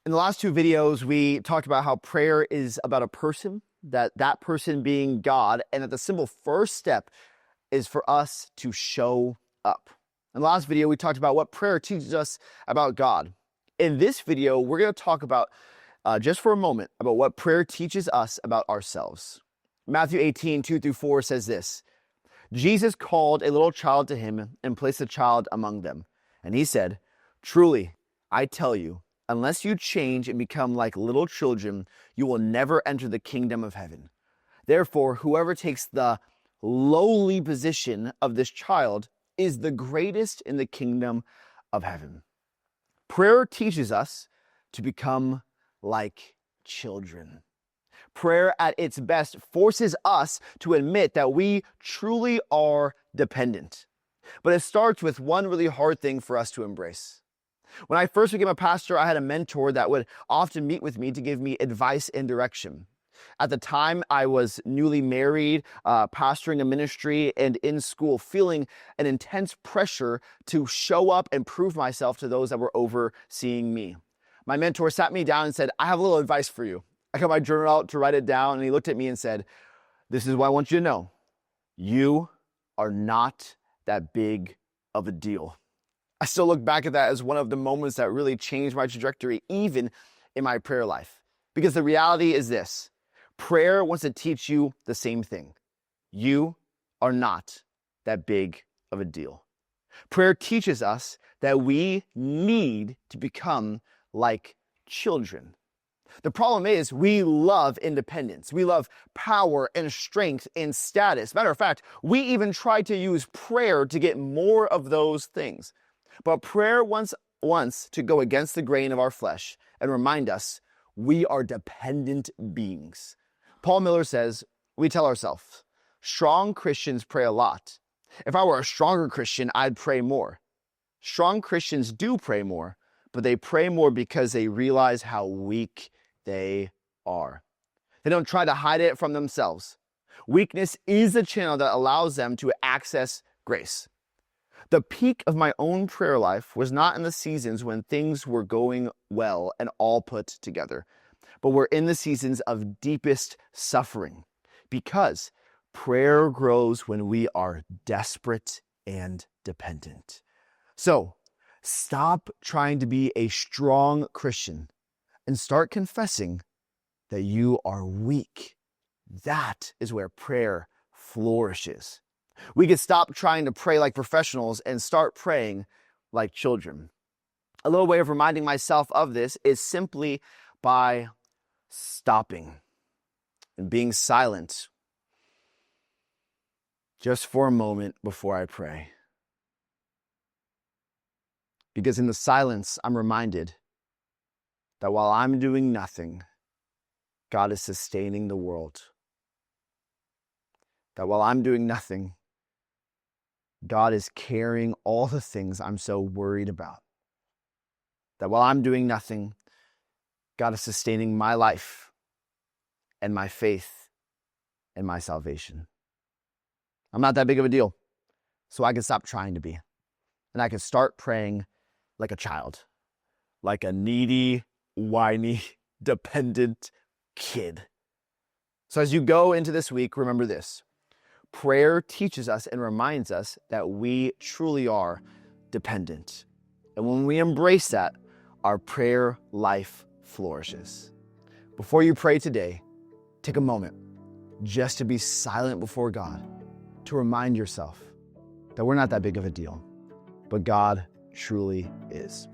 In the last two videos, we talked about how prayer is about a person, that person being God, and that the simple first step is for us to show up. In the last video, we talked about what prayer teaches us about God. In this video, we're going to talk about, just for a moment, about what prayer teaches us about ourselves. Matthew 18, 2-4 says this: Jesus called a little child to him and placed the child among them. And he said, "Truly, I tell you, unless you change and become like little children, you will never enter the kingdom of heaven. Therefore, whoever takes the lowly position of this child is the greatest in the kingdom of heaven." Prayer teaches us to become like children. Prayer at its best forces us to admit that we truly are dependent. But it starts with one really hard thing for us to embrace. When I first became a pastor, I had a mentor that would often meet with me to give me advice and direction. At the time, I was newly married, pastoring a ministry, and in school, feeling an intense pressure to show up and prove myself to those that were overseeing me. My mentor sat me down and said, "I have a little advice for you." I got my journal out to write it down, and he looked at me and said, "This is what I want you to know. You are not that big of a deal." I still look back at that as one of the moments that really changed my trajectory, even in my prayer life. Because the reality is this: prayer wants to teach you the same thing. You are not that big of a deal. Prayer teaches us that we need to become like children. The problem is we love independence. We love power and strength and status. Matter of fact, we even try to use prayer to get more of those things. But prayer wants to go against the grain of our flesh and remind us we are dependent beings. Paul Miller says, we tell ourselves, strong Christians pray a lot. If I were a stronger Christian, I'd pray more. Strong Christians do pray more, but they pray more because they realize how weak they are. They don't try to hide it from themselves. Weakness is the channel that allows them to access grace. The peak of my own prayer life was not in the seasons when things were going well and all put together, but were in the seasons of deepest suffering, because prayer grows when we are desperate and dependent. So, stop trying to be a strong Christian and start confessing that you are weak. That is where prayer flourishes. We can stop trying to pray like professionals and start praying like children. A little way of reminding myself of this is simply by stopping and being silent just for a moment before I pray. Because in the silence, I'm reminded that while I'm doing nothing, God is sustaining the world. That while I'm doing nothing, God is carrying all the things I'm so worried about. That while I'm doing nothing, God is sustaining my life and my faith and my salvation. I'm not that big of a deal, so I can stop trying to be. And I can start praying like a child, like a needy, whiny, dependent kid. So as you go into this week, remember this: prayer teaches us and reminds us that we truly are dependent. And when we embrace that, our prayer life flourishes. Before you pray today, take a moment just to be silent before God, to remind yourself that we're not that big of a deal, but God truly is.